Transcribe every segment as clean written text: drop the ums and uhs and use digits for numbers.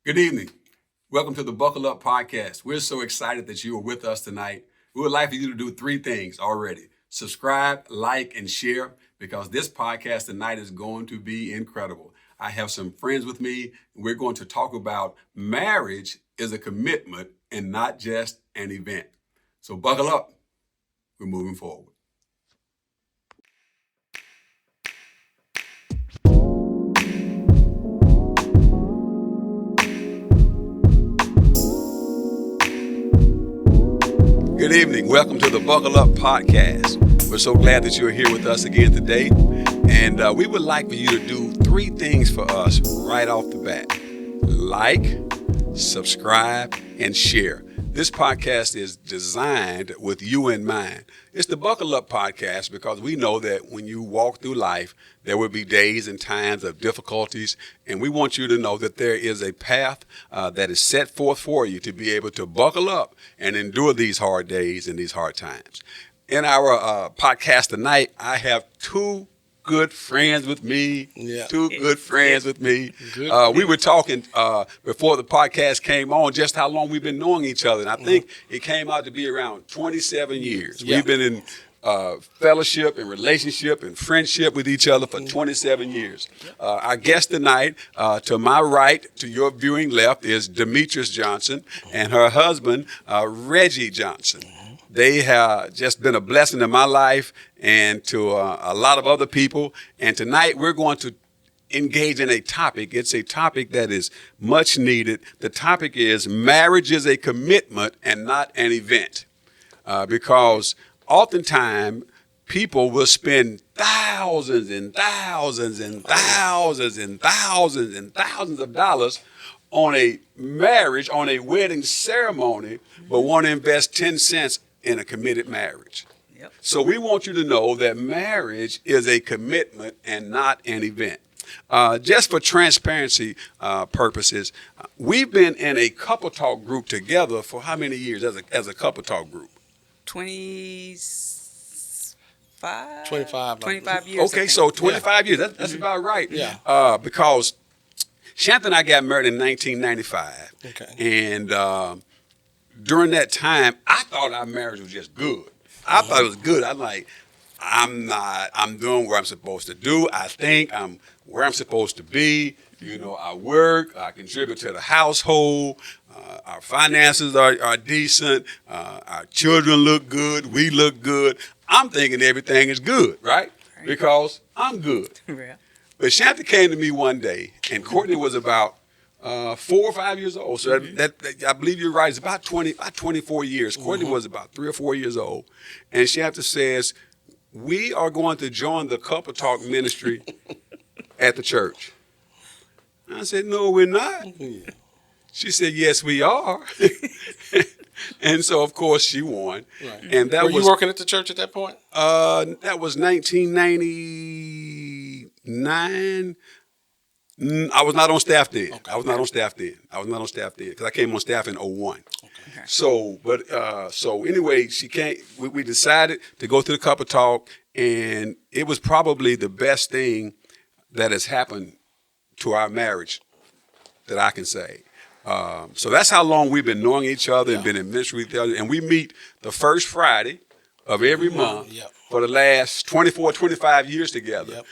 Good evening. Welcome to the Buckle Up Podcast. We're so excited that you are with us tonight. We would like for you to do three things already. Subscribe, like, and share, because this podcast tonight is going to be incredible. I have some friends with me, and we're going to talk about marriage is a commitment and not just an event. So buckle up. We're moving forward. Good evening. Welcome to the Buckle Up Podcast. We're so glad that you're here with us again today. And we would like for you to do three things for us right off the bat. Like, subscribe, and share. This podcast is designed with you in mind. It's the Buckle Up Podcast because we know that when you walk through life, there will be days and times of difficulties, and we want you to know that there is a path that is set forth for you to be able to buckle up and endure these hard days and these hard times. In our podcast tonight, I have two good friends with me. Good friends with me. We were talking before the podcast came on just how long we've been knowing each other. And I think it came out to be around 27 years. We've been in fellowship and relationship and friendship with each other for 27 years. Our guest tonight, to my right, to your viewing left, is Demetrius Johnson and her husband, Reggie Johnson. They have just been a blessing in my life and to a lot of other people. And tonight we're going to engage in a topic. It's a topic that is much needed. The topic is marriage is a commitment and not an event. Because oftentimes people will spend thousands and thousands and thousands and thousands and thousands of dollars on a marriage, on a wedding ceremony, but want to invest 10 cents in a committed marriage. Yep. So we want you to know that marriage is a commitment and not an event. Just for transparency purposes, we've been in a couple talk group together for how many years as a couple talk group? 25 years. Okay, so 25 years. That's about right. Yeah. Because Shantha and I got married in 1995. Okay. And during that time, I thought our marriage was just good. I thought it was good. I'm doing what I'm supposed to do. I think I'm where I'm supposed to be. You know, I work, I contribute to the household. Our finances are decent. Our children look good. We look good. I'm thinking everything is good, right? Because I'm good. Yeah. But Shantha came to me one day, and Courtney was about 4 or 5 years old. So that I believe you're right. It's about 24 years. Courtney was about 3 or 4 years old. And Shantha says, we are going to join the Couple Talk ministry at the church. I said, no, we're not. She said, yes, we are. And so, of course, she won. Right. And Were you working at the church at that point? That was 1999. I was not on staff then. Okay. I was not on staff then because I came on staff in 01. Okay. So anyway, she came. We decided to go to the Couple Talk, and it was probably the best thing that has happened to our marriage that I can say. So that's how long we've been knowing each other and been in ministry with each other. And we meet the first Friday of every month for the last 24, 25 years together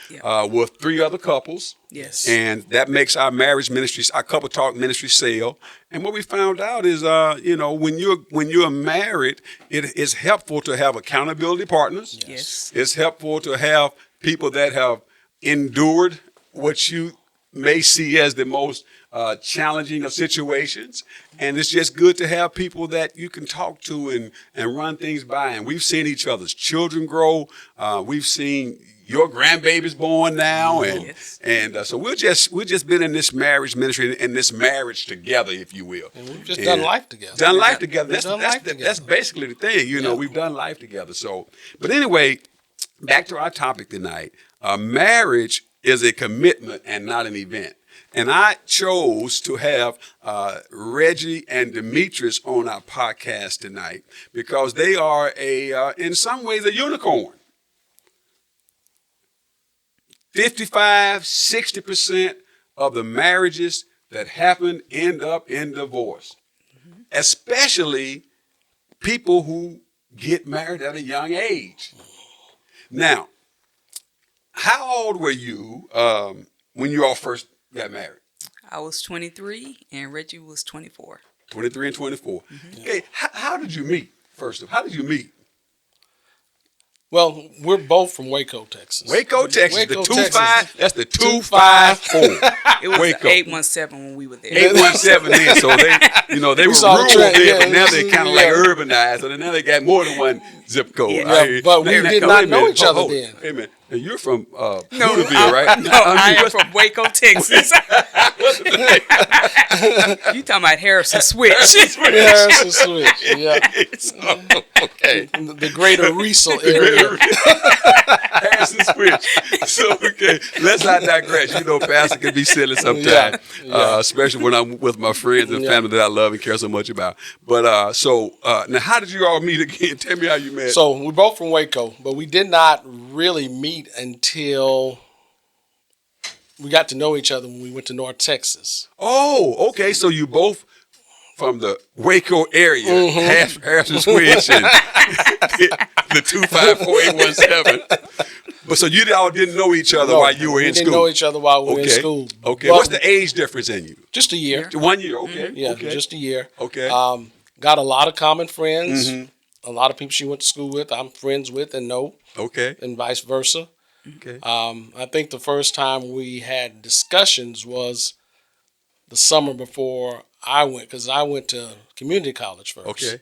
with 3 other couples. Yes. And that makes our marriage ministry, our Couple Talk ministry sail. And what we found out is, when you're married, it is helpful to have accountability partners. Yes. It's helpful to have people that have endured what you may see as the most challenging of situations. And it's just good to have people that you can talk to and run things by. And we've seen each other's children grow. We've seen your grandbaby's born now. And so we've just been in this marriage ministry, in this marriage together, if you will. And we've just done life together. That's basically the thing. We've done life together. So, but anyway, back to our topic tonight. Marriage is a commitment and not an event. And I chose to have Reggie and Demetrius on our podcast tonight because they are in some ways, a unicorn. 55, 60% of the marriages that happen end up in divorce, especially people who get married at a young age. Now, how old were you when you all first got married? I was 23 and Reggie was 24. 23 and 24. Okay, how did you meet? First of all, how did you meet? Well, we're both from Waco, Texas. Waco, Texas. Waco, the 25. Texas. That's the 254. It was Waco. 817 when we were there. 817 then. So they were saw the rural trend, there, but yeah, now they kind of like yeah. urbanized. So now they got more than one zip code. Yeah. I hear you. But we did Now, not wait a know minute. each other Hold. then. Wait a minute. Now, you're from No, Hooterville, right? No, I am what's- from Waco, Texas. You talking about Harrison Switch? Yeah, it's a switch. Yeah. So, okay. The greater Riesel area. Harrison Switch. So, okay, let's not digress. You know, Pastor can be silly sometimes, Yeah. especially when I'm with my friends and family that I love and care so much about. But now, how did you all meet again? Tell me how you met. So we're both from Waco, but we did not really meet until we got to know each other when we went to North Texas. Oh, okay. So you both from the Waco area, Harrison Switch and the 254817. But so you all didn't know each other while you were in we school? didn't know each other while we were in school. Okay. But What's the age difference in you? just a year. 1 year. Okay. Yeah, Okay. just a year. Okay. Got a lot of common friends. Mm-hmm. A lot of people she went to school with, I'm friends with and know, Okay. and vice versa. Okay. I think the first time we had discussions was the summer before I went, because I went to community college first. Okay.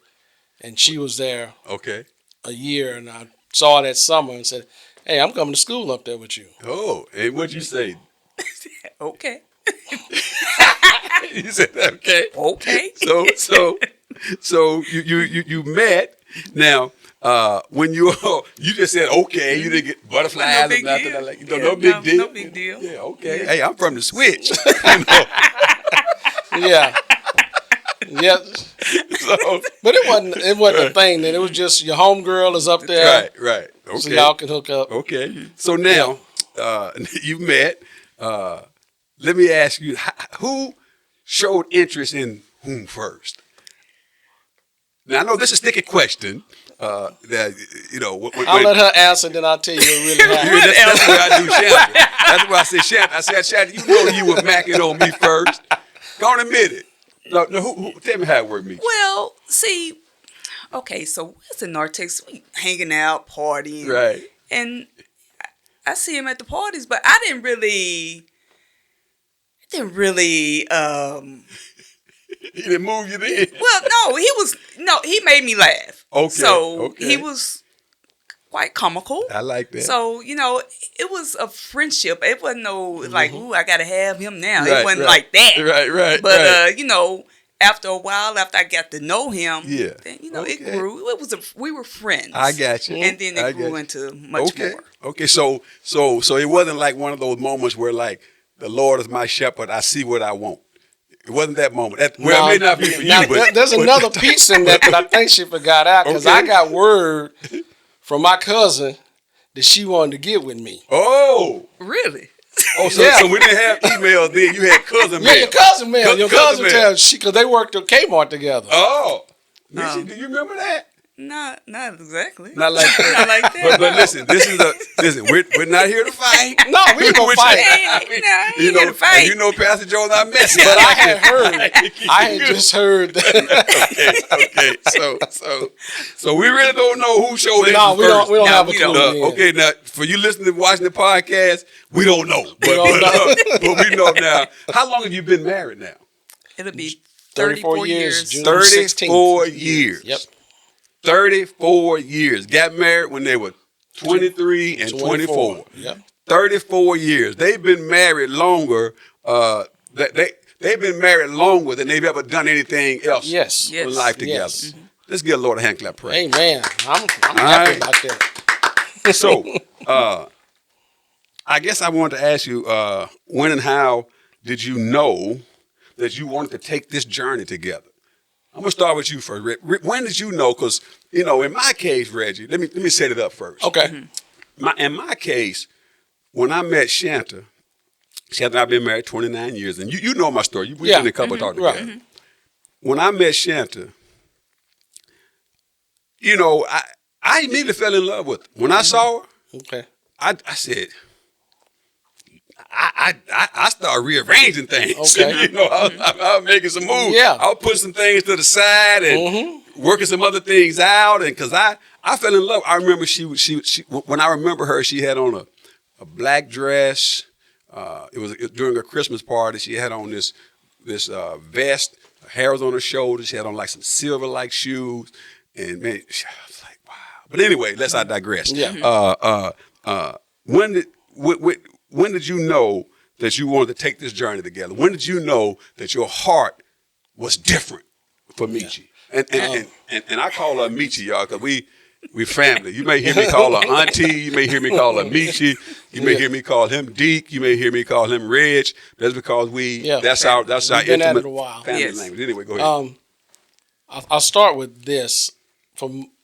And she was there Okay. a year, and I saw her that summer and said, "Hey, I'm coming to school up there with you." Oh, and what'd you say? Okay. You said okay. Okay. So you met. Now, when you just said okay, you didn't get butterflies No or big nothing deal. like Yeah, no big deal. no big deal. Yeah, okay. Yeah. Hey, I'm from the Switch. You know? Yeah. Yeah. So, But it wasn't a thing then. It was just your homegirl is up there. right. Okay. So y'all can hook up. Okay. So now you met. Let me ask you, who showed interest in whom first? Now I know this is a sticky question. That you know. I'll let her answer, then I'll tell you what really happened. That's what I do, Shanta. That's why I said Shanta. I said Shanta. You know you were macking on me first. Go on, admit it. No, who, tell me how it worked, me. Well, see, okay, so it's in North Texas. We hanging out, partying. Right. And I see him at the parties, but I didn't really He didn't move you then. well, he made me laugh. Okay, So okay. he was quite comical. I like that. So, it was a friendship. It wasn't no like, ooh, I gotta have him now. Right, It wasn't right. like that. Right. But right. after a while, after I got to know him, Yeah. then, Okay. it grew. We were friends. I got you. And then I it got grew you. into much more. Okay. So it wasn't like one of those moments where like the Lord is my shepherd. I see what I want. It wasn't that moment. It may not be for Now, you, but there's another piece in that I think she forgot out, because Okay. I got word from my cousin that she wanted to get with me. oh, Really? so Yeah. so we didn't have emails then. You had cousin Yeah, mail. your cousin mail. Your cousin mail. tells she, because they worked at Kmart together. Oh, Nietzsche, do you remember that? Not exactly. Not like that. Not like that. But listen, listen. We're not here to fight. No, we ain't gonna We're fight. Ain't You know, here to fight. and you know, Pastor Joe's not messy. But I had just heard that. Okay. So we really don't know who showed No, interest we don't. first. We don't No, have a we clue. don't. then. Okay, now for you listening and watching the podcast, we don't know, but don't know. but we know now. How long have you been married now? It'll be 34 34 years, years. June 34 16th. years. Yep. 34 years. Got married when they were 23 and 24. Yep. 34 years. They've been married longer. They've been married longer than they've ever done anything else Yes. in life together. Yes. Let's give the Lord a hand clap praise. Amen. I'm happy right. about that. So, I guess I wanted to ask you, when and how did you know that you wanted to take this journey together? I'm gonna start with you first. When did you know? Because in my case, Reggie, let me set it up first. Okay. In my case, when I met Shanta, She had not been married 29 years. And you know my story. We've Yeah. been a couple talk Right. together. When I met Shanta, you know, I immediately fell in love with her. When I saw her, Okay. I said, I started rearranging things. Okay. You know, I was making some moves. Yeah. I was putting some things to the side and working some other things out. And because I fell in love. I remember she when I remember her, she had on a black dress. It was during a Christmas party. She had on this vest. Her hair was on her shoulders. She had on like some silver-like shoes. And man, I was like, wow. But anyway, let's not digress. Yeah. When did you know that you wanted to take this journey together? When did you know that your heart was different for Michi? And I call her Michi, y'all, because we family. You may hear me call her Auntie. You may hear me call her Michi. You may hear me call him Deke. You may hear me call him Reg. That's because that's our We've been at intimate it a while. family Yes. language. Anyway, go ahead. I'll start with this.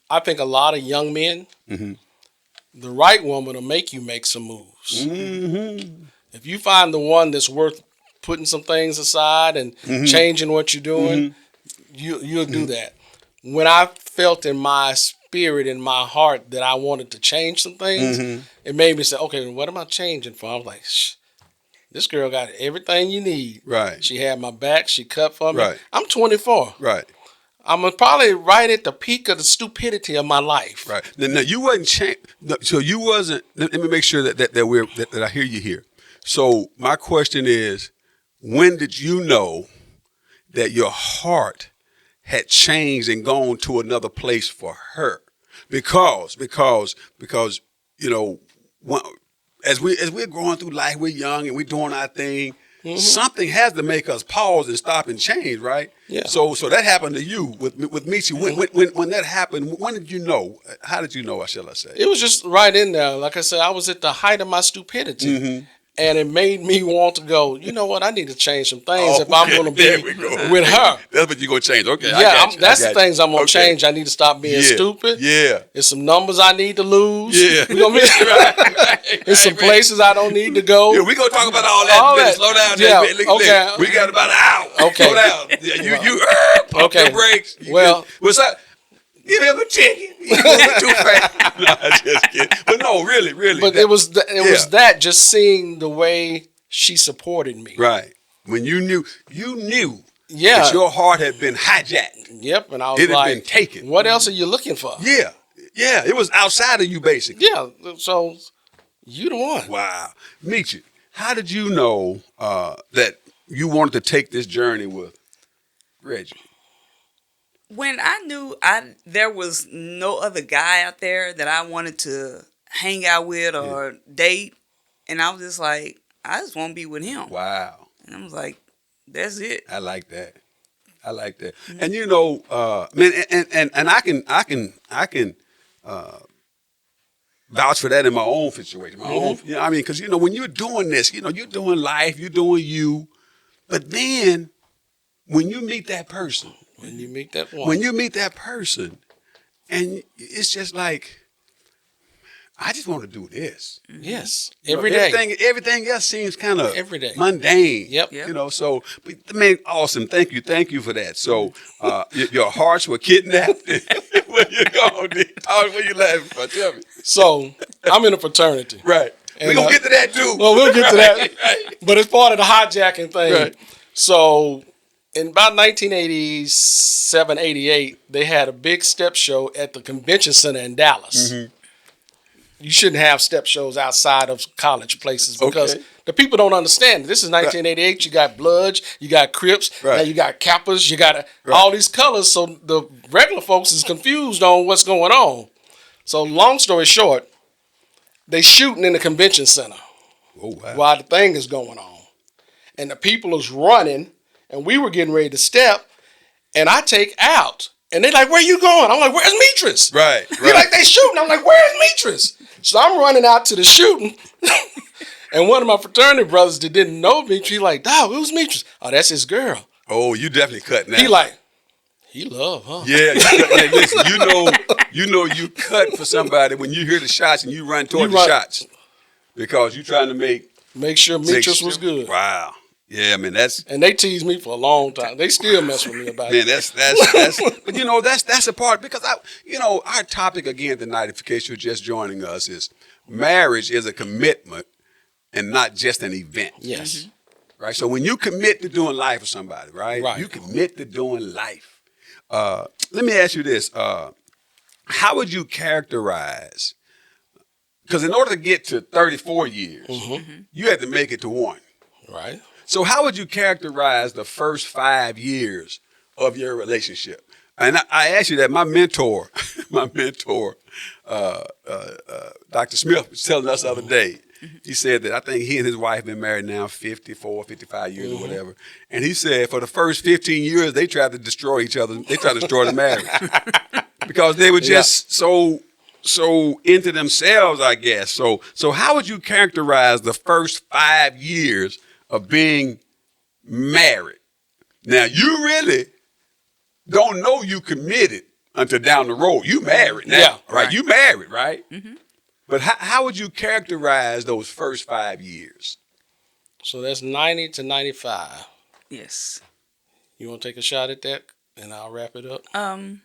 I think a lot of young men, the right woman will make you make some moves. If you find the one that's worth putting some things aside and changing what you're doing, you'll do that. When I felt in my spirit, in my heart, that I wanted to change some things, it made me say, okay, what am I changing for? I was like, this girl got everything you need. Right. She had my back. She cut for me. Right. I'm 24. Right. I'm probably right at the peak of the stupidity of my life. Right. Now you wasn't so you wasn't. Let me make sure that I hear you here. So my question is, when did you know that your heart had changed and gone to another place for her? Because you know, as we're going through life, we're young and we're doing our thing. Something has to make us pause and stop and change, right? Yeah. So that happened to you with Michi. When that happened, when did you know? How did you know? Shall I say? It was just right in there. Like I said, I was at the height of my stupidity. And it made me want to go, you know what, I need to change some things if I'm going to be with her. That's what you're going to change. Okay, Yeah, that's the things I'm going to change. I need to stop being stupid. Yeah. There's some numbers I need to lose. Yeah. We gonna be There's some places I don't need to go. Yeah, we're going to talk about all that. All that. Slow down. Yeah, Look, okay. we got about an hour. Okay. Slow down. Yeah, you pump Okay. your brakes. Well, what's up? Give him a ticket. He's going too fast. No, I'm just kidding. But no, really. but it was that just seeing the way she supported me. Right. When you knew Yeah. that your heart had been hijacked. Yep. And I was It had like, been taken. what else are you looking for? Yeah. It was outside of you, basically. Yeah. So you the one. Wow. Michi, how did you know that you wanted to take this journey with Reggie? When I knew there was no other guy out there that I wanted to hang out with or date, and I was just like, I just want to be with him. Wow. And I was like, that's it. I like that. And you know, man, and I can vouch for that in my own situation. My own, you know, I mean, because you know, when you're doing this, you know, you're doing life, you're doing you, but then when you meet that person, When you meet that one. when you meet that person, and it's just like, I just want to do this. Yes. You know, Every day. Everything else seems kind of Every day. mundane. Yep. You know, so, but, I mean, awesome. Thank you for that. So, your hearts were kidnapped. Where you going? What you laughing for? Tell me. So I'm in a fraternity. Right. We're And, going to get to that too. Well, we'll get to that. Right. But it's part of the hijacking thing. Right. So in about 1987, 88, they had a big step show at the convention center in Dallas. You shouldn't have step shows outside of college places because the people don't understand. This is 1988. You got Bloods, you got Crips, Right. now you got Kappas, you got all these colors. So the regular folks is confused on what's going on. So long story short, they shooting in the convention center Oh, wow. while the thing is going on. And the people is running, and we were getting ready to step, and I take out. And they're like, where you going? I'm like, where's Metris? Right. They're like, they shooting. I'm like, where's Metris? So I'm running out to the shooting. And one of my fraternity brothers that didn't know Metris, he like, dog, who's Metris? Oh, that's his girl. Oh, you definitely cut now. He like, he love, huh? Yeah, hey, listen, you know you cut for somebody when you hear the shots and you run toward the shots because you're trying to make Make sure Mitras was good. Wow. Yeah, man, that's And they teased me for a long time. They still mess with me about man, it. that's but that's a part because our topic again tonight, in case you're just joining us, is marriage is a commitment and not just an event. Yes. Right. So when you commit to doing life with somebody, right? Right. You commit to doing life. Let me ask you this. How would you characterize, because in order to get to 34 years, you had to make it to 1. Right. So how would you characterize the first 5 years of your relationship? And I asked you that. My mentor, Dr. Smith was telling us the other day. He said that I think he and his wife have been married now 54, 55 years or whatever. And he said for the first 15 years, they tried to destroy each other. They tried to destroy the marriage because they were just so into themselves, I guess. So how would you characterize the first 5 years of being married? Now, you really don't know you committed until down the road. You married now, right? You married, right? Mm-hmm. But how would you characterize those first 5 years? So that's 90 to 95. Yes. You want to take a shot at that, and I'll wrap it up? I'll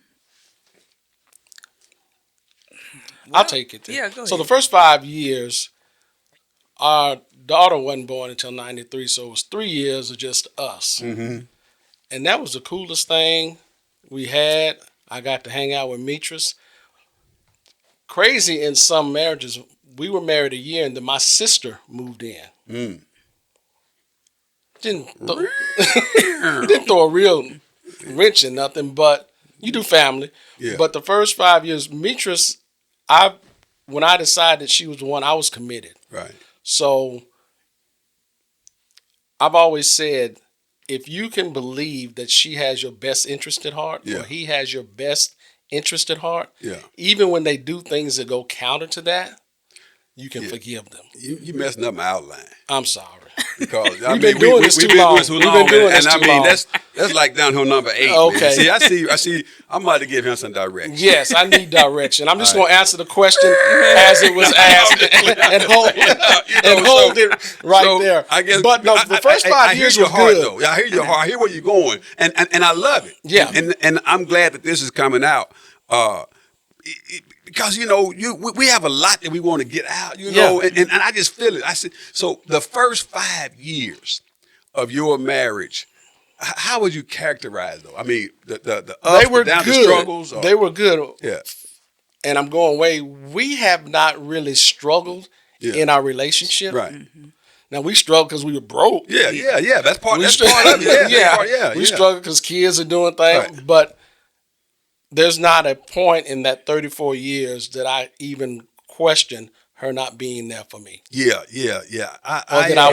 take it then. Yeah, go ahead. So the first 5 years, our daughter wasn't born until 93, so it was 3 years of just us. Mm-hmm. And that was the coolest thing we had. I got to hang out with Mitras. Crazy in some marriages, we were married a year, and then my sister moved in. Mm. Didn't throw a real wrench in nothing, but you do family. Yeah. But the first 5 years, Mitras, when I decided she was the one, I was committed. Right. So I've always said, if you can believe that she has your best interest at heart, or he has your best interest at heart, even when they do things that go counter to that, you can forgive them. You messing up my outline. I'm sorry. Because we've been doing this too long. We've been doing this too long. That's like downhill number 8. Okay. Man. I see. I'm about to give him some direction. Yes, I need direction. I'm just going to answer the question as it was asked and hold it right there. I guess, but no, the first 5 years was heart, good. Though. I hear your heart. I hear where you're going, and I love it. Yeah. And I'm glad that this is coming out. Because we have a lot that we want to get out, and I just feel it. I said, so the first 5 years of your marriage, how would you characterize though? I mean, the ups, they were the downs, good. The struggles. They were good. Yeah. And I'm going way. We have not really struggled in our relationship. Right. Mm-hmm. Now we struggled because we were broke. Yeah. That's part of it. We struggled because kids are doing things, but there's not a point in that 34 years that I even question her not being there for me. Yeah. I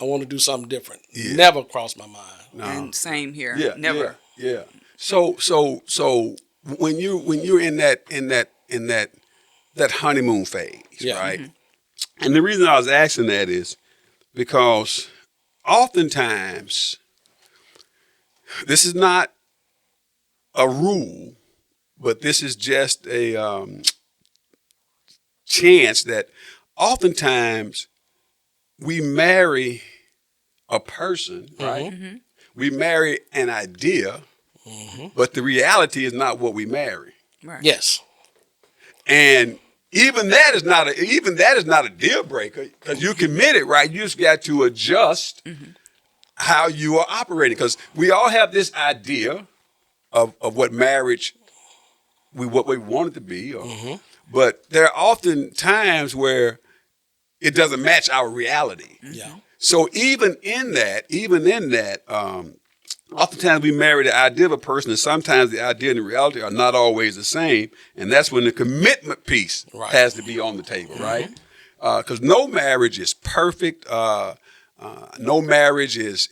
want to do something different. Yeah. Never crossed my mind. No. And same here. Yeah. Never. Yeah. So when you're in that honeymoon phase, right? Mm-hmm. And the reason I was asking that is because oftentimes this is not a rule, but this is just a chance that oftentimes we marry a person, right? Mm-hmm. We marry an idea, but the reality is not what we marry. Right. Yes. And even that is not a deal breaker because you committed, right? You just got to adjust how you are operating because we all have this idea of what marriage what we want it to be, but there are often times where it doesn't match our reality. Yeah. So even in that, oftentimes we marry the idea of a person, and sometimes the idea and the reality are not always the same, and that's when the commitment piece has to be on the table, right? Because no marriage is perfect. No marriage is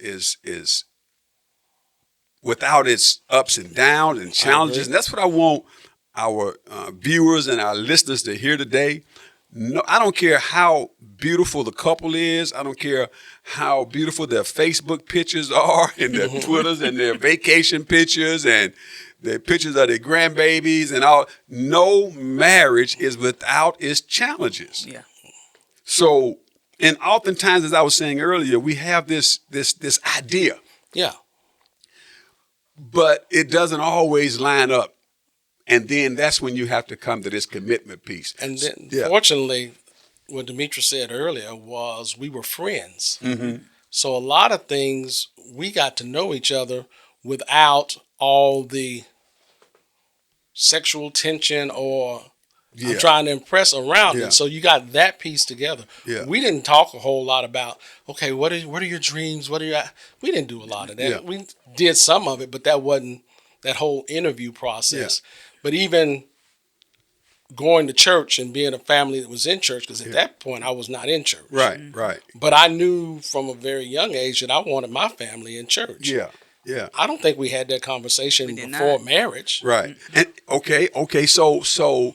without its ups and downs and challenges. And that's what I want our viewers and our listeners to hear today. No, I don't care how beautiful the couple is. I don't care how beautiful their Facebook pictures are and their Twitters and their vacation pictures and their pictures of their grandbabies and all. No marriage is without its challenges. Yeah. So And oftentimes, as I was saying earlier, we have this idea, Yeah. but it doesn't always line up. And then that's when you have to come to this commitment piece. And then, fortunately, what Demetra said earlier was we were friends. Mm-hmm. So a lot of things we got to know each other without all the sexual tension or I'm trying to impress around it. So you got that piece together. Yeah. We didn't talk a whole lot about, okay, what are your dreams? We didn't do a lot of that. Yeah. We did some of it, but that wasn't that whole interview process. But even going to church and being a family that was in church, because at that point I was not in church. Right, right. But I knew from a very young age that I wanted my family in church. Yeah, yeah. I don't think we had that conversation before marriage. Right. And okay. So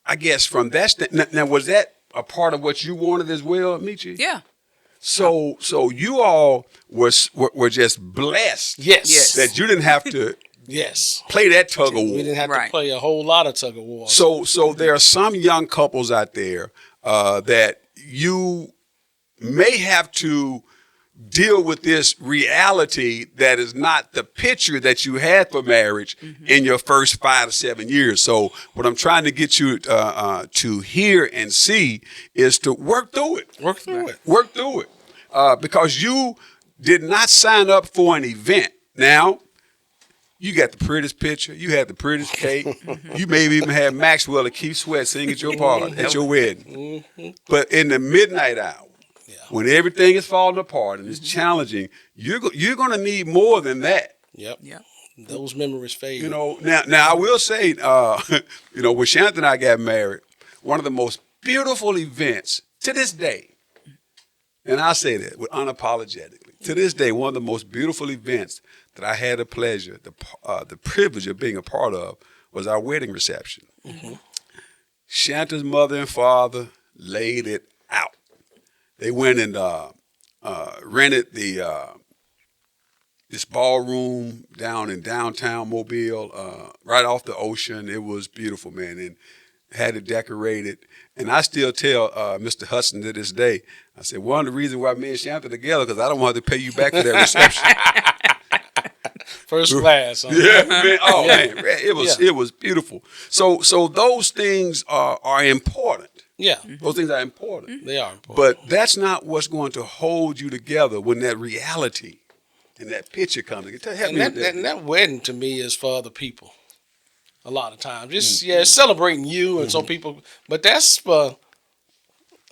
I guess from that now was that a part of what you wanted as well, Michi? Yeah. So you all were just blessed. Yes. That you didn't have to play that tug of war. We didn't have to play a whole lot of tug of war. So there are some young couples out there that you may have to deal with this reality that is not the picture that you had for marriage in your first 5 to 7 years. So what I'm trying to get you to hear and see is to work through it. Work through it. Because you did not sign up for an event. Now, you got the prettiest picture. You had the prettiest cake. You maybe even had Maxwell or Keith Sweat sing at your party, at your wedding. But in the midnight hour, when everything is falling apart and it's challenging, you're going to need more than that. Yep. Those memories fade. Now I will say, when Shannon and I got married, one of the most beautiful events to this day, and I say that with unapologetically, to this day, one of the most beautiful events that I had the pleasure, the privilege of being a part of was our wedding reception. Shanta's mother and father laid it out. They went and rented this ballroom down in downtown Mobile, right off the ocean. It was beautiful, man, and had it decorated. And I still tell Mr. Hudson to this day, I said, one of the reasons why me and Shanta together, because I don't want to pay you back for that reception. First class. Huh? Yeah, man. Oh, man. It was beautiful. So those things are important. Yeah. Those things are important. They are important. But that's not what's going to hold you together when that reality and that picture comes. That wedding to me is for other people. A lot of times. It's celebrating you and some people. But that's for,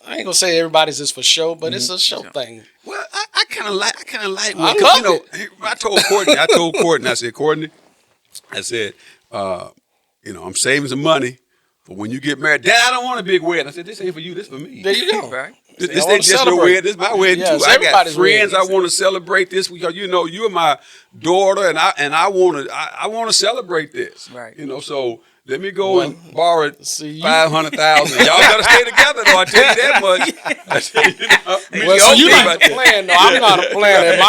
I ain't going to say everybody's just for show, but it's a show thing. Well, I kind of like I love it. I told Courtney, I said, Courtney, I'm saving some money for when you get married. Dad, I don't want a big wedding. I said, this ain't for you, this for me. There you go. Right. This ain't just your wedding, this is my wedding too. I got friends I want to celebrate this because you're my daughter and I want to celebrate this. Right. So let me go and borrow $500,000. Y'all gotta stay together though, I tell you that much. You like a plan though. I'm not a planner.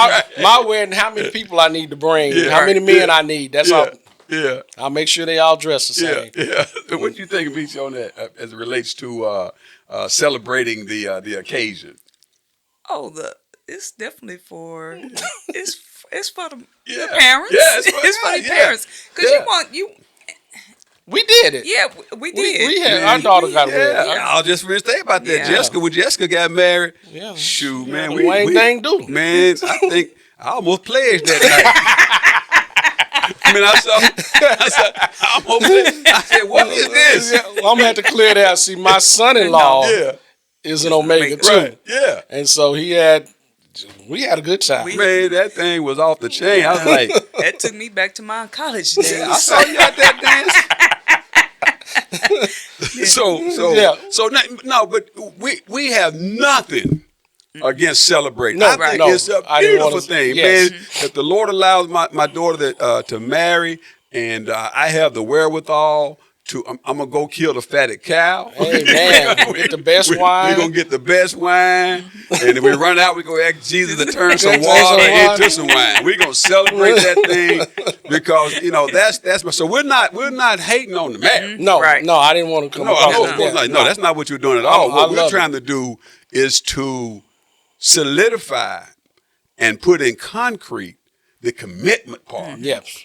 My wedding, how many people I need to bring, how many men I need. That's all. Yeah. I'll make sure they all dress the same. Yeah. So what do you think, Beach, on that as it relates to celebrating the occasion? Oh, it's definitely for it's for the parents. Yeah, it's for the parents because We did it. Yeah, we did. We had our daughter got married. I was just going to say about that. Yeah. Jessica, when Jessica got married, shoot, man, we do. Man, I think I almost pledged that night. I mean, I said, what is this? Well, I'm gonna have to clear that. See, my son-in-law is an Omega too. Right. Yeah. And so we had a good time. Man, that thing was off the chain. I was like, that took me back to my college days. I saw you at that dance. But we have nothing against celebrating. I think it's a beautiful thing, man. If the Lord allows my daughter to marry, and I have the wherewithal I'm gonna go kill the fatted cow. Amen. Get the best wine. We're gonna get the best wine, and if we run out, we're gonna ask Jesus to turn some Turn some water water. into some wine. We're gonna celebrate that thing because that's so we're not hating on the marriage. No, Right. no, I didn't want to come across that. No, that's not what you're doing at all. I What we're love trying to do is to solidify and put in concrete the commitment part. Yes.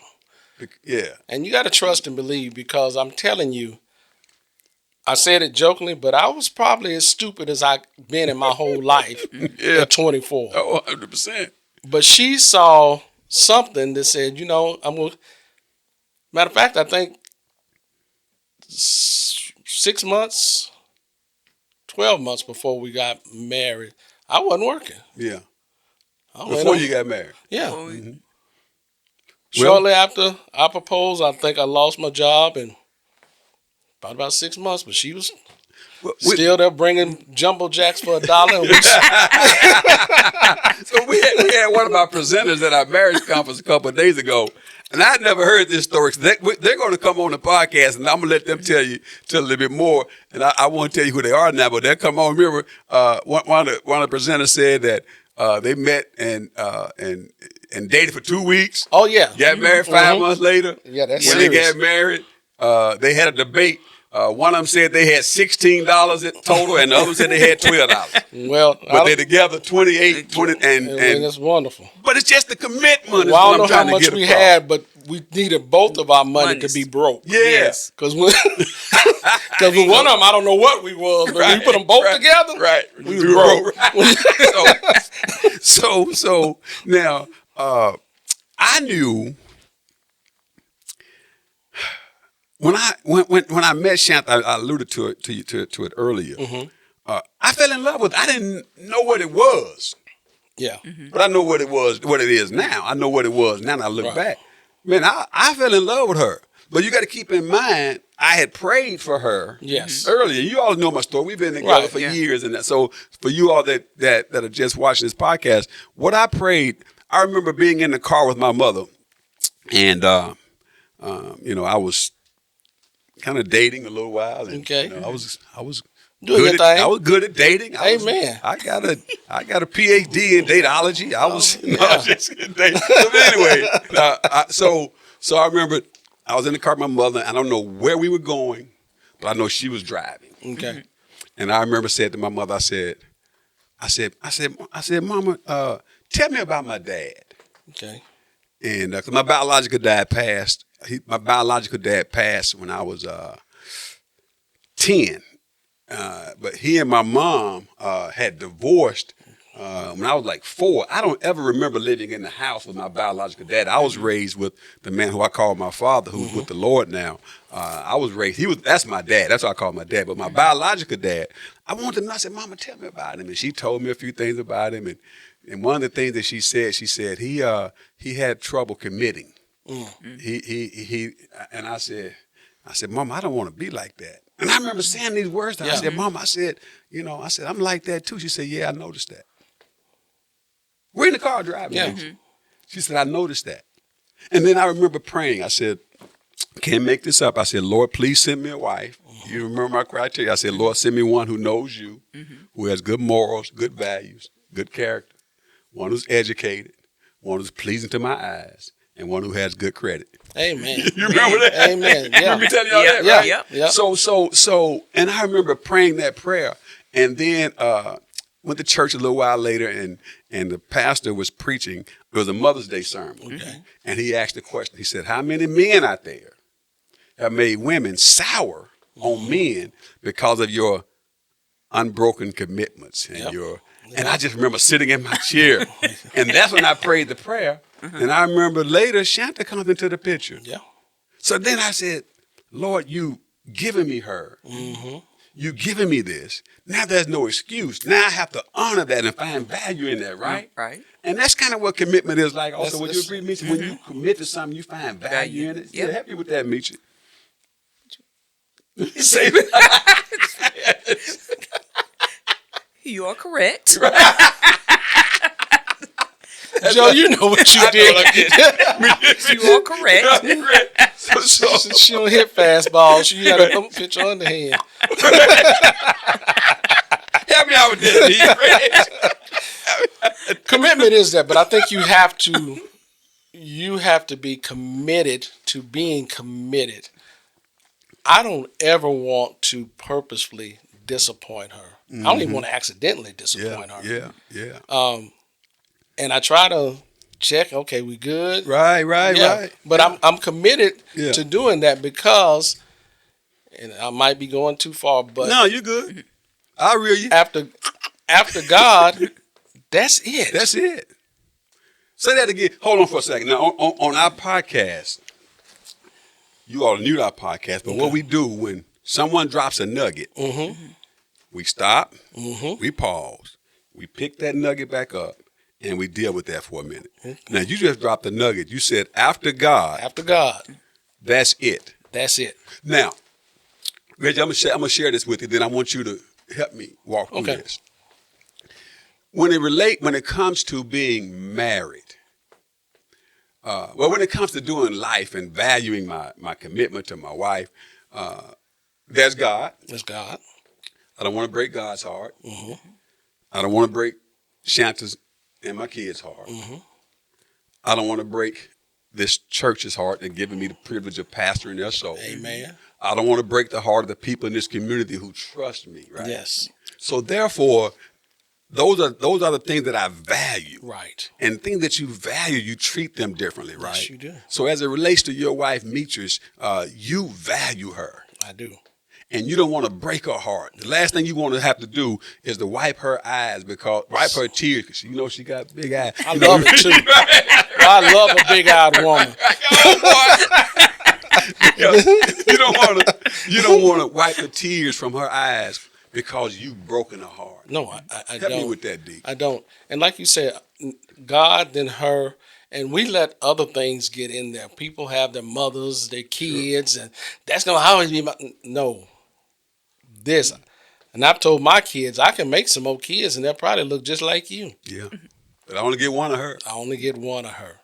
Yeah. And you got to trust and believe, because I'm telling you, I said it jokingly, but I was probably as stupid as I've been in my whole life at 24. Oh, 100%. But she saw something that said, I'm going to. Matter of fact, I think 6 months, 12 months before we got married, I wasn't working. Yeah. I Before you got married. Yeah. Mm-hmm. Shortly after I proposed, I think I lost my job, and about 6 months, but she was still there bringing jumbo jacks for $1. So we had one of our presenters at our marriage conference a couple of days ago, and I'd never heard this story. So they're going to come on the podcast, and I'm going to let them tell a little bit more. And I won't tell you who they are now, but they'll come on. Remember, one of the presenters said that they met and dated for 2 weeks. Oh, yeah. Got married 5 months later. Yeah, that's when serious. they got married, they had a debate. One of them said they had $16 in total, and the other said they had $12. Well, But they're together 28, 20, and it's wonderful. but it's just the commitment. Well, I don't know how much we had, but we needed both of our money to be broke. Yes. Because with one of them, I don't know what we was, but we put them both together. Right. We was broke. Right. So now I knew when I met Shanta, I alluded to it earlier. Mm-hmm. I fell in love with it. I didn't know what it was. Yeah. But I know what it is now. I know what it was now, and I look back. Man, I fell in love with her. But you got to keep in mind, I had prayed for her earlier. You all know my story. We've been together for years. And that. So for you all that are just watching this podcast, what I prayed, I remember being in the car with my mother. And, I was kind of dating a little while. And, I was doing your thing. I was good at dating. Amen. I got a PhD in dateology. I was just kidding. But anyway, so I remember I was in the car with my mother. I don't know where we were going, but I know she was driving. Okay. And I remember saying to my mother, I said, Mama, tell me about my dad. Okay. And because my biological dad passed. My biological dad passed when I was 10. But he and my mom had divorced when I was like 4. I don't ever remember living in the house with my biological dad. I was raised with the man who I call my father, who's with the Lord now. I was raised, that's my dad. That's what I call my dad. But my biological dad, I wanted to know, I said, Mama, tell me about him. And she told me a few things about him. And one of the things that she said he had trouble committing. He and I said, Mama, I don't want to be like that. And I remember saying these words to her. I said, Mama, I said, I'm like that too. She said, yeah, I noticed that. We're in the car driving. Yeah. She said, I noticed that. And then I remember praying. I said, can't make this up. I said, Lord, please send me a wife. You remember my criteria. I said, Lord, send me one who knows you, who has good morals, good values, good character, one who's educated, one who's pleasing to my eyes, and one who has good credit. Amen. You remember that? Amen. Yeah. Remember me telling y'all that, right? Yeah. So, and I remember praying that prayer, and then went to church a little while later, and the pastor was preaching. It was a Mother's Day sermon, and he asked the question. He said, "How many men out there have made women sour on men because of your unbroken commitments and your?" And I just remember sitting in my chair, and that's when I prayed the prayer. And I remember later, Shanta comes into the picture. Yeah. So then I said, Lord, you given me her. You giving me this. Now there's no excuse. Now I have to honor that and find value in that, right? Right. And that's kind of what commitment is like. Also, would you agree, Misha? When you commit to something, you find value in it. Yeah, help you with that, Misha. Say it. You are correct. Joe, you know what you did. You are correct. So, She don't hit fastballs. You got to pitch her underhand. help me out with this. Commitment is that, but I think you have to be committed to being committed. I don't ever want to purposefully disappoint her. I don't even want to accidentally disappoint her. Yeah. And I try to check, okay, we good? Right. But I'm committed Yeah. to doing that because, and I might be going too far, but No, you good. I reel you. after God, that's it. That's it. Say that again. Hold on for a second. Now, on our podcast, you all knew our podcast, but what we do when someone drops a nugget, we stop, we pause, we pick that nugget back up, and we deal with that for a minute. Now, you just dropped the nugget. You said, after God, that's it. That's it. Now, Reggie, I'm gonna share this with you. Then I want you to help me walk through this. When it comes to being married, when it comes to doing life and valuing my commitment to my wife, there's God. That's God. I don't want to break God's heart. I don't want to break Shanta's and my kids' heart. I don't want to break this church's heart and giving me the privilege of pastoring their soul. Amen. I don't want to break the heart of the people in this community who trust me, right? Yes. So therefore, those are the things that I value. Right. And things that you value, you treat them differently, right? Yes, you do. So as it relates to your wife, Meetrish, you value her. I do. And you don't want to break her heart. The last thing you want to have to do is to wipe her eyes wipe her tears because you know she got big eyes. I love it too. I love a big-eyed woman. You don't want to wipe the tears from her eyes because you've broken her heart. No, I Help don't. me with that, D. I don't. And like you said, God, then her, and we let other things get in there. People have their mothers, their kids, and that's going to always be no. This. And I've told my kids, I can make some more kids, and they'll probably look just like you. Yeah. But I only get one of her. I only get one of her.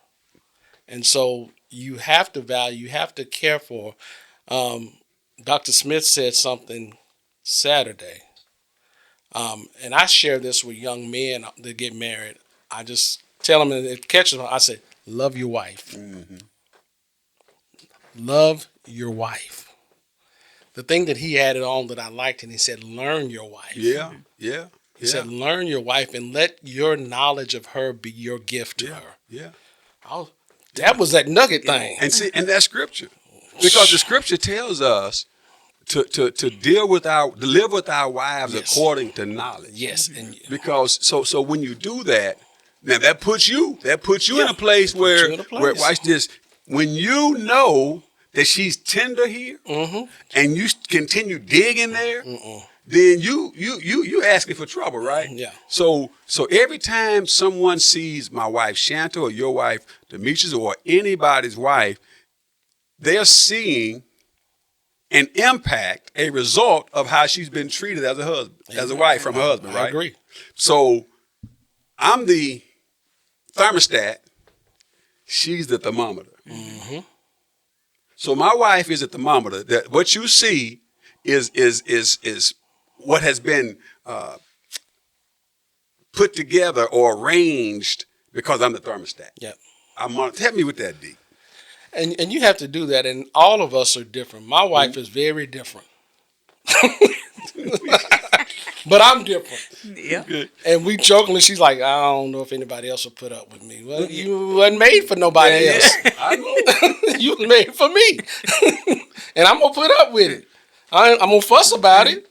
And so you have to value, you have to care for. Dr. Smith said something Saturday. And I share this with young men that get married. I just tell them, and it catches them, I say, love your wife. Love your wife. The thing that he added on that I liked, and he said, learn your wife. Yeah. He said, learn your wife and let your knowledge of her be your gift to her. Yeah. That was that nugget thing. And see, and that's scripture. Because the scripture tells us to live with our wives according to knowledge. Yes. And Because so when you do that, now that puts you in a place where watch this, when you know that she's tender here and you continue digging there, then you asking for trouble, right? Yeah. So every time someone sees my wife Shanta or your wife Demetrius or anybody's wife, they're seeing an impact, a result of how she's been treated as a husband, as a wife from her husband, right? I agree. So I'm the thermostat, she's the thermometer. So my wife is a thermometer. That what you see is what has been put together or arranged because I'm the thermostat. Yeah. Help me with that, D. And you have to do that, and all of us are different. My wife is very different. But I'm different. Yeah. Okay. And we jokingly, she's like, I don't know if anybody else will put up with me. Well, you wasn't made for nobody else. I know. You was made for me. And I'm going to put up with it. I'm going to fuss about it.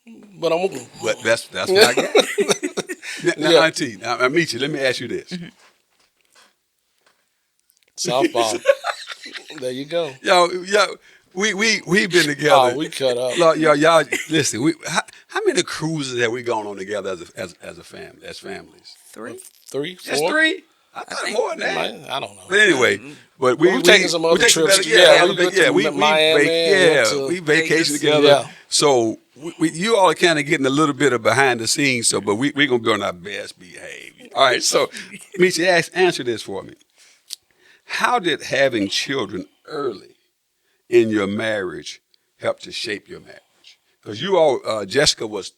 But I'm going to. But that's what I got. Now, Auntie, I meet you. Let me ask you this. Softball. There you go. Yo, we've been together. Oh, we cut up. Look, y'all listen. How many cruises have we gone on together as a family, as families? Three. 3, 4. Just 3. I thought think- more than that. I don't know. But anyway, but we've taken some other trips. We Miami. we vacation together. Yeah. So you all are kind of getting a little bit of behind the scenes. So, but we're gonna be on our best behavior. All right. So, Michi, answer this for me. How did having children early in your marriage help to shape your marriage? Because you all, Jessica was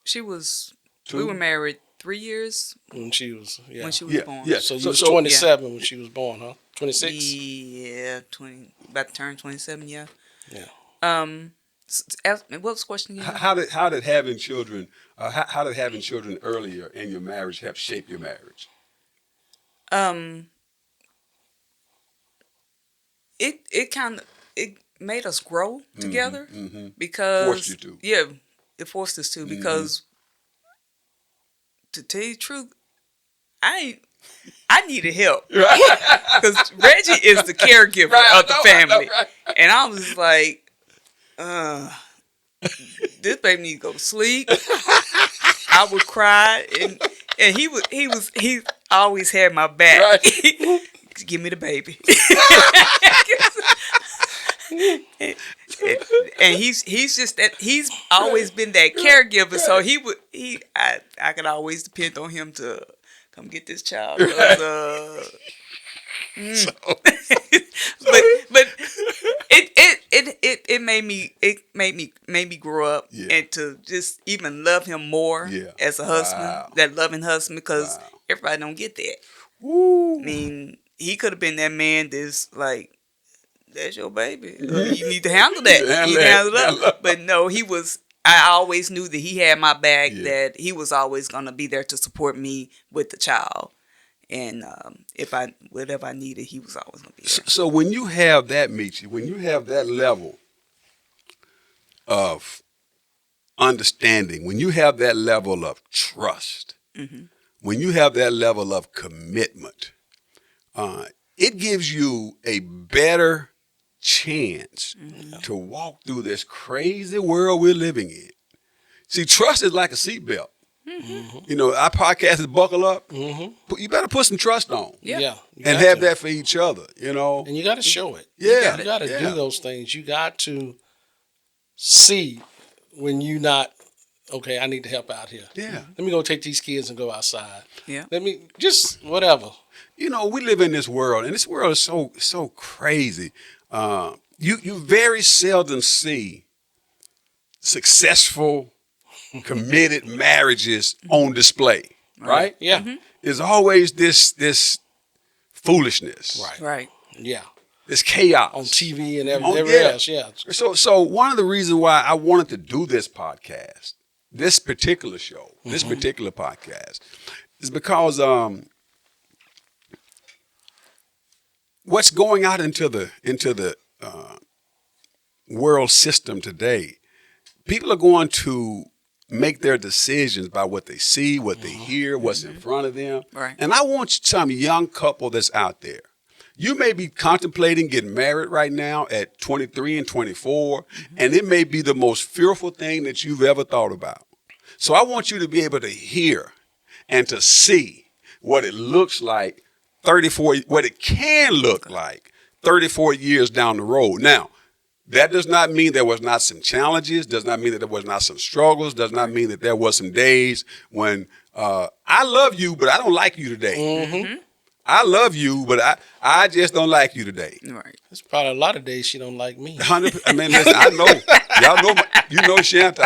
she was. Two? We were married 3 years When she was, when she was Yeah, born. yeah. So you So- was so- 27 when she was born, huh? 26? Yeah, 20. About to turn 27. Yeah. Yeah. What was the question again? how did having children how did having children earlier in your marriage help shape your marriage? It kind of made us grow together Mm-hmm. because Forced you to. Yeah, it forced us to because to tell you the truth, I needed help because Reggie is the caregiver of the family, and I was like, this baby need to go to sleep. I would cry, and he always had my back. Right. Give me the baby. and he's just that he's always been that caregiver, so I could always depend on him to come get this child. But it made me grow up and to just even love him more as a husband, that loving husband, because everybody don't get that. Woo. I mean, he could have been that man that's like, that's your baby. You need to handle that. You need to handle that. But no, I always knew that he had my back, that he was always going to be there to support me with the child. And whatever I needed, he was always going to be there. So when you have that, Michi, when you have that level of understanding, when you have that level of trust, when you have that level of commitment, it gives you a better chance to walk through this crazy world we're living in. See, trust is like a seatbelt. You know, our podcast is Buckle Up. You better put some trust on. Yeah. And have that for each other, you know. And you got to show it. Yeah. You got to do those things. You got to see when you not, okay, I need to help out here. Yeah. Let me go take these kids and go outside. Yeah. Let me, just whatever. You know, we live in this world, and this world is so crazy. You very seldom see successful, committed marriages on display, right? Yeah. There's always this foolishness, Right. Yeah. this chaos On TV and everywhere else. Yeah. So one of the reasons why I wanted to do this podcast, this particular show, this particular podcast, is because what's going out into the world system today, people are going to make their decisions by what they see, what they hear, what's in front of them. Right. And I want some young couple that's out there. You may be contemplating getting married right now at 23 and 24, and it may be the most fearful thing that you've ever thought about. So I want you to be able to hear and to see what it looks like what it can look like 34 years down the road. Now, that does not mean there was not some challenges, does not mean that there was not some struggles, does not mean that there was some days when I love you, but I don't like you today. I love you, but I just don't like you today. Right. There's probably a lot of days she don't like me. 100%. I mean, listen, I know. Y'all know, you know Shanta.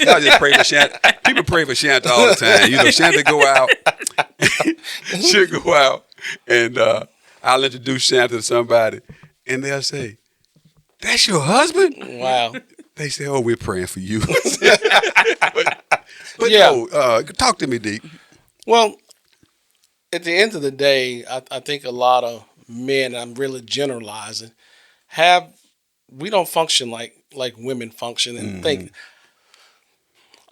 Y'all just pray for Shanta. People pray for Shanta all the time. You know, Shanta go out. She'll go out, and I'll introduce Shanta to somebody, and they'll say, "That's your husband?" Wow. They say, "Oh, we're praying for you." but Yeah. no, talk to me, D. Well, at the end of the day, I think a lot of men, I'm really generalizing, we don't function like women function and think.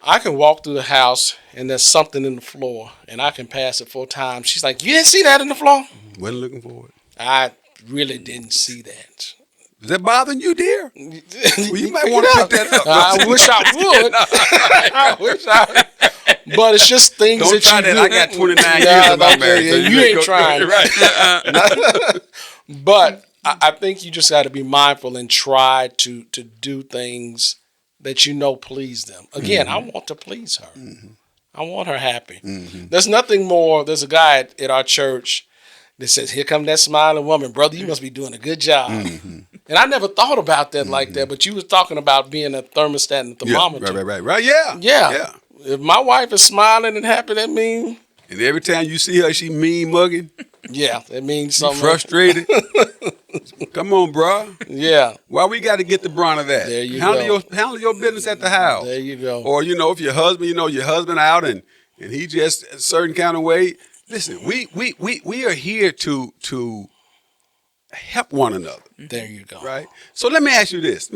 I can walk through the house and there's something in the floor and I can pass it 4 times. She's like, "You didn't see that in the floor?" Wasn't looking for it. I really didn't see that. Is that bothering you, dear? Well, you might Pick want it to up. pick that up. I wish I would. I wish I But it's just things Don't that try you that. do. I got 29 years Nah, of my don't- marriage. So you ain't trying. Right. But I think you just got to be mindful and try to do things that you know please them. Again, I want to please her. I want her happy. There's nothing more. There's a guy at our church that says, "Here come that smiling woman, brother. You must be doing a good job." And I never thought about that like that. But you was talking about being a thermostat and a thermometer. Right. Yeah. Yeah. If my wife is smiling and happy, that means And every time you see her, she mean mugging, that means something. frustrated. Come on, bro. Yeah. Why we got to get the brunt of that? There you handle go. handle your business at the house. There you go. Or if your husband out and he just a certain kind of way. Listen, we are here to help one another. There you go. Right. So let me ask you this.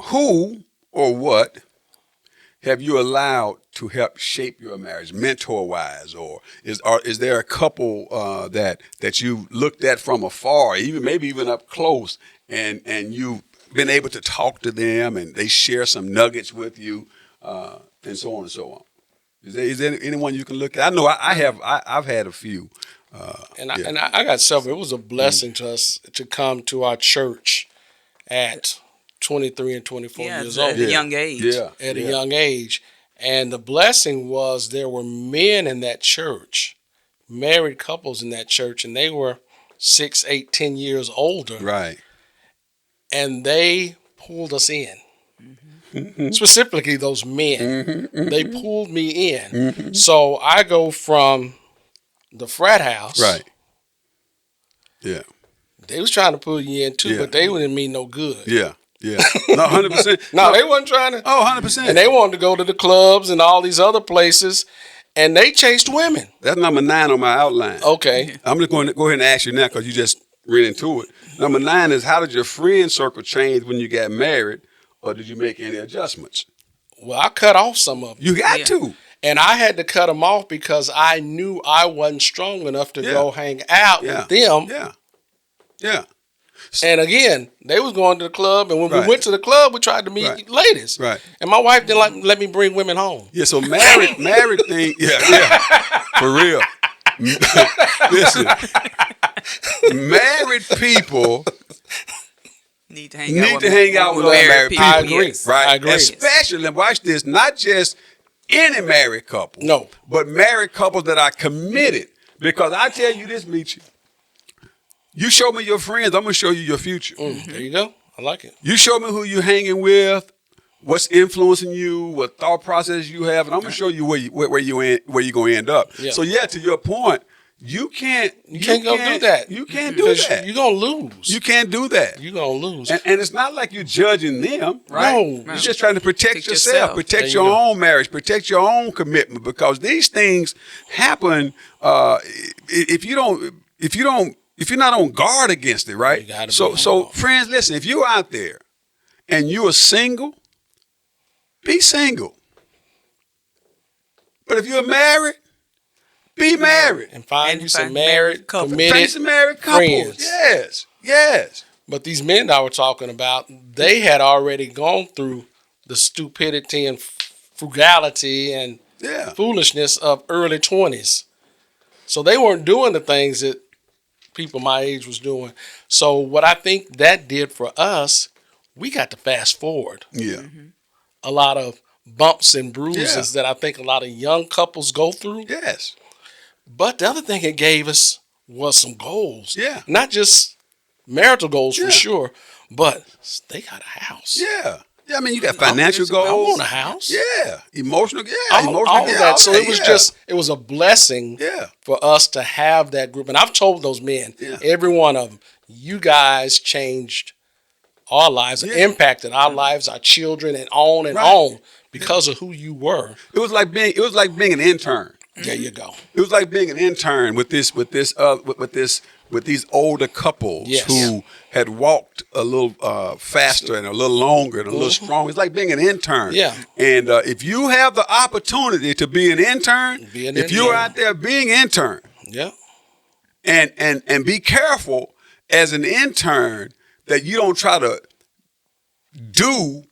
Who or what have you allowed to help shape your marriage, mentor-wise, or is there a couple that you looked at from afar, maybe even up close, and you've been able to talk to them and they share some nuggets with you, and so on and so on? Is there anyone you can look at? I know I've had a few. I got several. It was a blessing to us to come to our church at 23 and 24 years old. At a young age. At a young age. And the blessing was there were men in that church, married couples in that church, and they were 6, 8, 10 years older. Right. And they pulled us in. Specifically those men. They pulled me in. So I go from the frat house. Right. Yeah. They was trying to pull you in too, but they wouldn't mean no good. Yeah. Yeah. No, 100%. No, they wasn't trying to. Oh, 100%. And they wanted to go to the clubs and all these other places, and they chased women. That's number 9 on my outline. Okay. I'm just going to go ahead and ask you now because you just ran into it. Number 9 is, how did your friend circle change when you got married, or did you make any adjustments? Well, I cut off some of them. You got to. And I had to cut them off because I knew I wasn't strong enough to go hang out with them. Yeah. And again, they was going to the club, and when we went to the club, we tried to meet ladies. Right. And my wife didn't let me bring women home. Yeah, so married thing, for real. Listen, married people need to hang out with married people. I agree. Yes. Right. I agree. Especially, watch this, not just any married couple. No. But married couples that are committed. Because I tell you this, Michi, you show me your friends, I'm going to show you your future. There you go. I like it. You show me who you're hanging with, what's influencing you, what thought process you have, and I'm going to show you where you're going to end up. Yeah. So to your point, you can't go do that. You can't do that. You're going to lose. You can't do that. You're going to lose. And it's not like you're judging them, right? No. You're just trying to protect yourself, protect There your you go. own marriage, protect your own commitment, because these things happen if you're not on guard against it, right? You gotta be So on guard. friends, listen, if you're out there and you are single, be single. But if you're married, be married. And find you some find married, couple. committed Find some married couples. friends. Yes. But these men that I were talking about, they had already gone through the stupidity and frugality and foolishness of early 20s. So they weren't doing the things that people my age was doing. So what I think that did for us, we got to fast forward. Yeah. A lot of bumps and bruises that I think a lot of young couples go through. Yes. But the other thing it gave us was some goals. Yeah. Not just marital goals for sure, but they got a house. Yeah. Yeah, I mean, you got financial goals. I want a house. Yeah. Emotional. Yeah. All of that. So it was it was a blessing Yeah. for us to have that group. And I've told those men, every one of them, you guys changed our lives, impacted our lives, our children, and on because of who you were. It was like being an intern. There you go. It was like being an intern with these older couples who had walked a little faster and a little longer and a little stronger. It's like being an intern. Yeah. And if you have the opportunity to be an intern, if you're out there being intern, and be careful as an intern that you don't try to do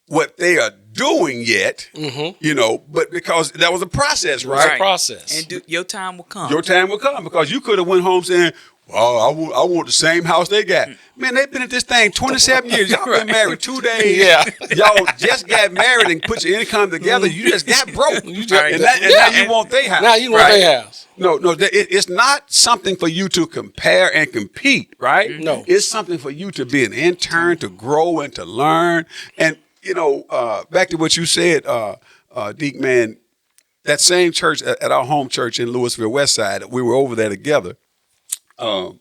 what they are doing yet, but because that was a process, right? It's a process. And your time will come. Your time will come because you could have went home saying, well, I want the same house they got. Man, they've been at this thing 27 years. Y'all been married 2 days. Yeah. Y'all just got married and put your income together. You just got broke. And now you want their house. Now you want their house. No, it's not something for you to compare and compete, right? No. It's something for you to be an intern, to grow and to learn. And, back to what you said, Deke, man, that same church at our home church in Louisville West Side, we were over there together. Shantha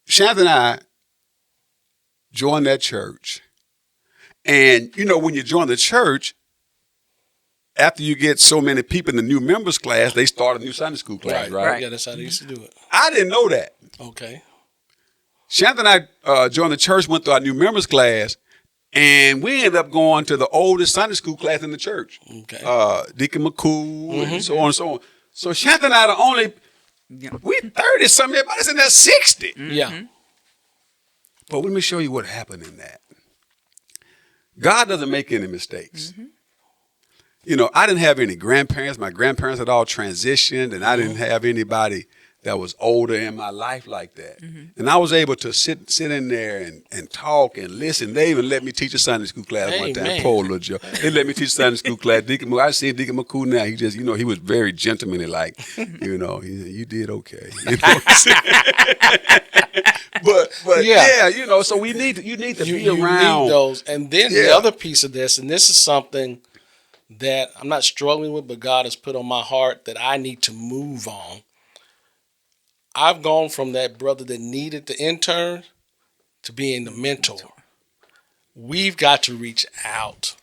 and I joined that church. And, when you join the church, after you get so many people in the new members class, they start a new Sunday school class, right? Yeah, that's how they used to do it. I didn't know that. Okay. Shantha and I joined the church, went through our new members class, and we ended up going to the oldest Sunday school class in the church. Okay. Deacon McCool, and so on and so on. So Shantha and I are the only, we 30-something, everybody's in there 60. Yeah. But let me show you what happened in that. God doesn't make any mistakes. I didn't have any grandparents. My grandparents had all transitioned, and I didn't have anybody that was older in my life like that. And I was able to sit in there and talk and listen. They even let me teach a Sunday school class one time. Poor little Joe. They let me teach Sunday school class. I see Deacon McCool now. He just, he was very gentlemanly, like, you did okay. But yeah, so you need to be around. You need those. And then the other piece of this, and this is something that I'm not struggling with, but God has put on my heart that I need to move on. I've gone from that brother that needed the intern to being the mentor. We've got to reach out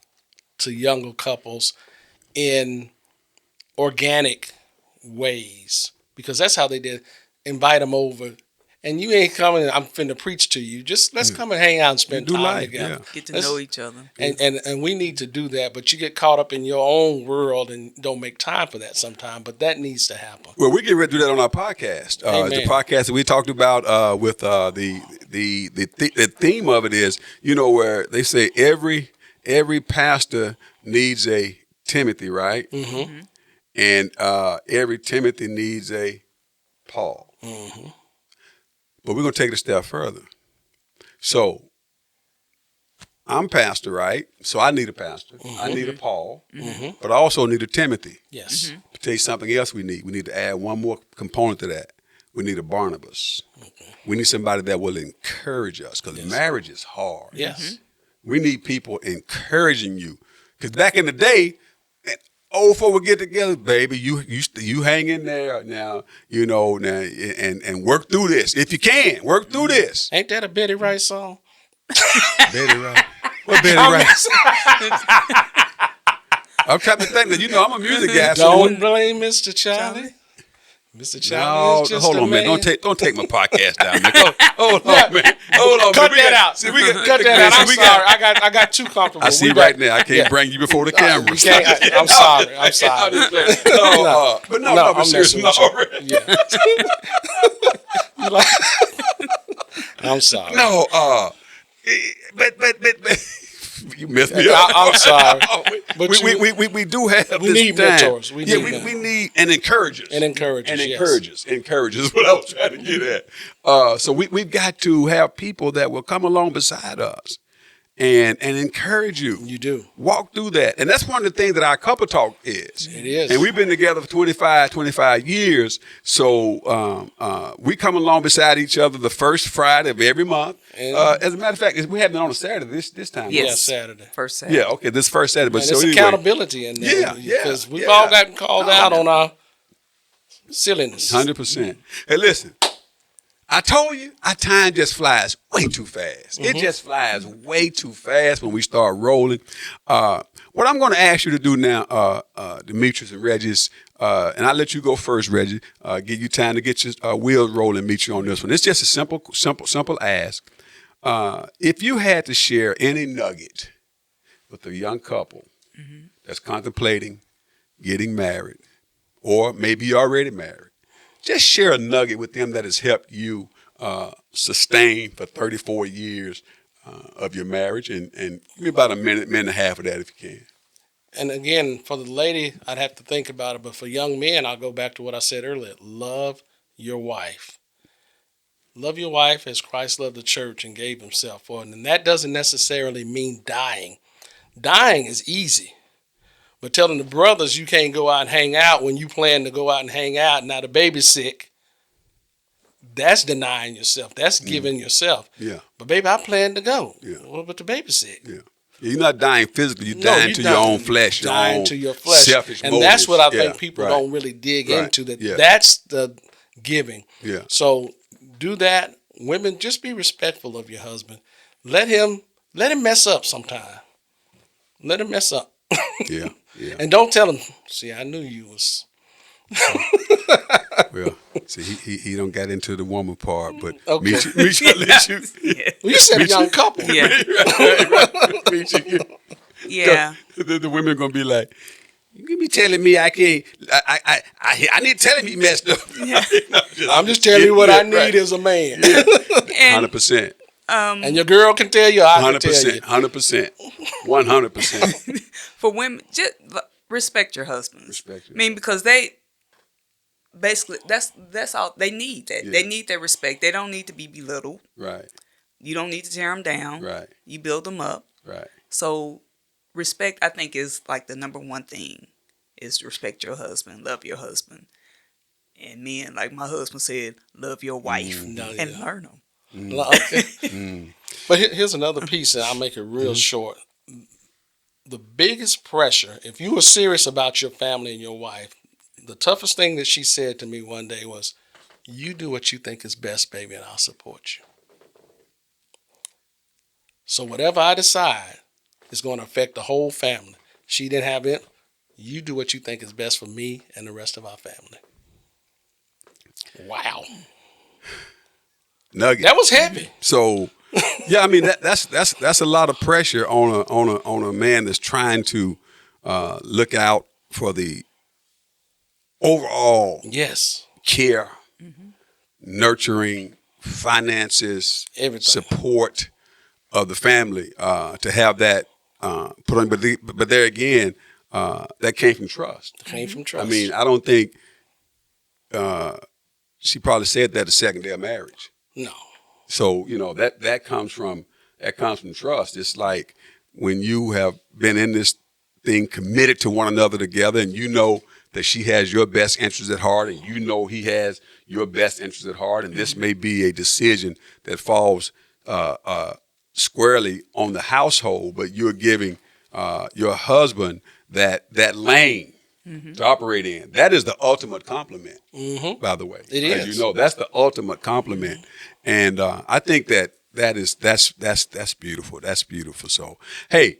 to younger couples in organic ways, because that's how they did. Invite them over. And you ain't coming, I'm finna preach to you. Just let's come and hang out and spend time together. Yeah. Get to know each other. And we need to do that. But you get caught up in your own world and don't make time for that sometimes. But that needs to happen. Well, we get ready to do that on our podcast. The podcast that we talked about with the theme of it is, where they say every pastor needs a Timothy, right? Mm-hmm. And every Timothy needs a Paul. Mm-hmm. But we're going to take it a step further. So I'm pastor, right? So I need a pastor. I need a Paul, but I also need a Timothy. Yes. To tell you something else we need. We need to add one more component to that. We need a Barnabas. Okay. We need somebody that will encourage us, because marriage is hard. Yes. We need people encouraging you. Because back in the day, old folk would get together, baby. You hang in there now, and work through this. If you can, work through this. Ain't that a Betty Wright song? Betty Wright. What Betty Wright? I'm trying to think that I'm a music guy. Don't blame Mr. Charlie. Mr. Charlie is just hold on, man. Don't take my podcast down, man. Hold on, man. Cut that out. Cut that out. I'm sorry. I got too comfortable. I see right now. I can't bring you before the camera. I'm sorry. I'm sorry. But no, I'm seriously. I'm sorry. No, but you missed me up. I'm sorry. But we do have we need mentors. We need and encouragers. Encouragers is what I was trying to get at. So we've got to have people that will come along beside us and encourage you. You do. Walk through that. And that's one of the things that our couple talk is. It is. And we've been together for 25 years. So we come along beside each other the first Friday of every month. As a matter of fact, we haven't been on a Saturday this time. Yes, Saturday. First Saturday. Yeah, okay, this first Saturday. But and there's accountability in there. Because we've all gotten called out on our silliness. 100%. Hey, listen. I told you, our time just flies way too fast. It just flies way too fast when we start rolling. What I'm going to ask you to do now, Demetrius and Regis, and I'll let you go first, Reggie, give you time to get your wheels rolling, meet you on this one. It's just a simple ask. If you had to share any nugget with a young couple that's contemplating getting married, or maybe you're already married, just share a nugget with them that has helped you sustain for 34 years of your marriage, and give me about a minute and a half of that if you can. And again, for the lady, I'd have to think about it. But for young men, I'll go back to what I said earlier. Love your wife. Love your wife as Christ loved the church and gave himself for it. And that doesn't necessarily mean dying. Dying is easy. But telling the brothers you can't go out and hang out when you plan to go out and hang out and now the baby's sick, that's denying yourself. That's giving yourself. Yeah. But baby, I plan to go. Yeah. Well, but the baby's sick. Yeah. You're not dying physically. You're dying to your own flesh. Dying to your flesh. Selfish and motives. that's what I think people don't really dig into. That's the giving. Yeah. So do that. Women, just be respectful of your husband. Let him mess up sometime. Let him mess up. Yeah. Yeah. And don't tell him, see, I knew you was. Well, see, he don't get into the woman part, but Okay. Meet you, let you. Well, you said a young couple. Yeah. Meet you. Yeah. The women are gonna be like, you be telling me I can't. I need to tell him he messed up. Yeah. I'm just telling you what I need as a man. 100%. And your girl can tell you, I can tell you. 100%. 100%. For women, just respect your husbands. Respect your I mean, because they basically that's all they need. That they need their respect. They don't need to be belittled. Right. You don't need to tear them down. Right. You build them up. Right. So respect, I think, is like the number one thing. Is respect your husband, love your husband, and men, like my husband said, love your wife and learn them. Okay. But here's another piece, and I'll make it real short. The biggest pressure, if you were serious about your family and your wife, the toughest thing that she said to me one day was, you do what you think is best, baby, and I'll support you. So whatever I decide is going to affect the whole family. She didn't have it. You do what you think is best for me and the rest of our family. Wow. Nugget. That was heavy. So, yeah, I mean that's a lot of pressure on a man that's trying to look out for the overall care, nurturing, finances, everything, support of the family. To have that put on, but there again, that came from trust. It came from trust. I mean, I don't think she probably said that the second day of marriage. No. So, that comes from trust. It's like when you have been in this thing committed to one another together, and you know that she has your best interest at heart, and you know he has your best interest at heart, and this may be a decision that falls squarely on the household, but you're giving your husband that lane to operate in. That is the ultimate compliment, by the way. It is. You know, that's the ultimate compliment. And I think that's beautiful. That's beautiful. So, hey,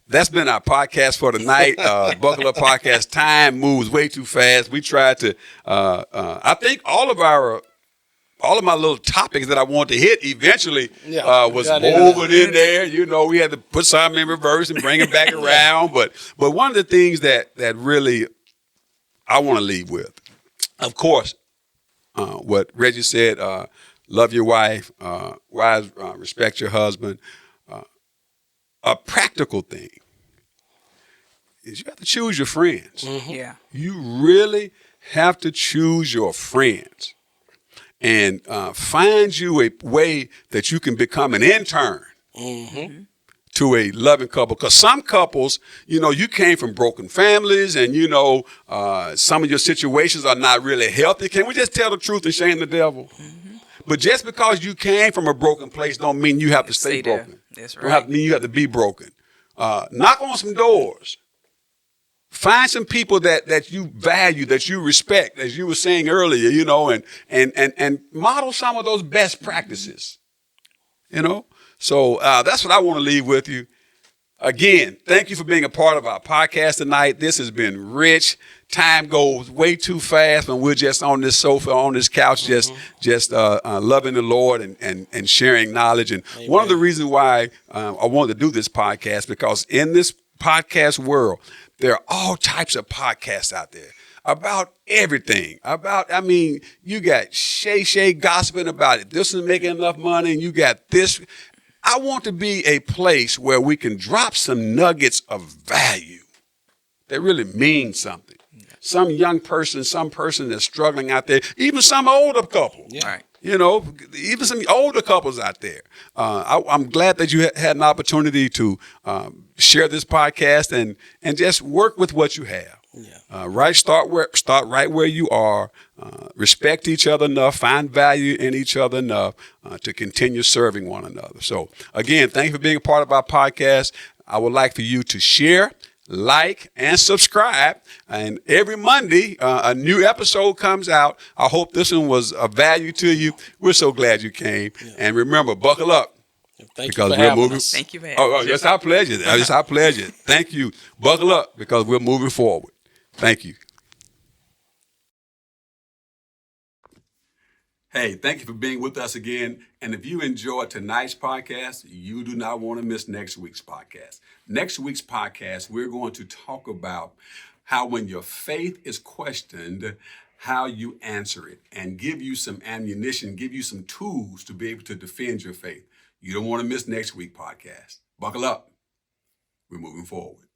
that's been our podcast for tonight. Buckle Up Podcast. Time moves way too fast. We tried to, I think all of my little topics that I wanted to hit eventually was woven in there. We had to put some in reverse and bring it back around. But one of the things that really I want to leave with, of course, what Reggie said, love your wife, respect your husband. A practical thing is you have to choose your friends. Yeah. You really have to choose your friends. And find you a way that you can become an intern to a loving couple. Because some couples, you came from broken families, and some of your situations are not really healthy. Can we just tell the truth and shame the devil? But just because you came from a broken place don't mean you have to stay broken. That's Don't have to mean you have to be broken. Knock on some doors. Find some people that you value, that you respect, as you were saying earlier, and model some of those best practices. So that's what I want to leave with you. Again, thank you for being a part of our podcast tonight. This has been rich. Time goes way too fast when we're just on this sofa, on this couch, just loving the Lord and sharing knowledge. And Amen. One of the reasons why I wanted to do this podcast, because in this podcast world, there are all types of podcasts out there about everything. You got Shay gossiping about it. This is making enough money, and you got this. I want to be a place where we can drop some nuggets of value that really mean something. Some young person, some person that's struggling out there, even some older couple. Yeah. Right. You know, even some older couples out there. I'm glad that you had an opportunity to share this podcast and just work with what you have. Yeah. Start right where you are. Respect each other enough. Find value in each other enough to continue serving one another. So again, thank you for being a part of our podcast. I would like for you to share, like, and subscribe. And every Monday, a new episode comes out. I hope this one was of value to you. We're so glad you came. Yeah. And remember, buckle up. Thank you for having us. Thank you for having us. It's our pleasure. It's our pleasure. Thank you. Buckle up because we're moving forward. Thank you. Hey, thank you for being with us again. And if you enjoyed tonight's podcast, you do not want to miss next week's podcast. Next week's podcast, we're going to talk about how when your faith is questioned, how you answer it and give you some ammunition, give you some tools to be able to defend your faith. You don't want to miss next week's podcast. Buckle up. We're moving forward.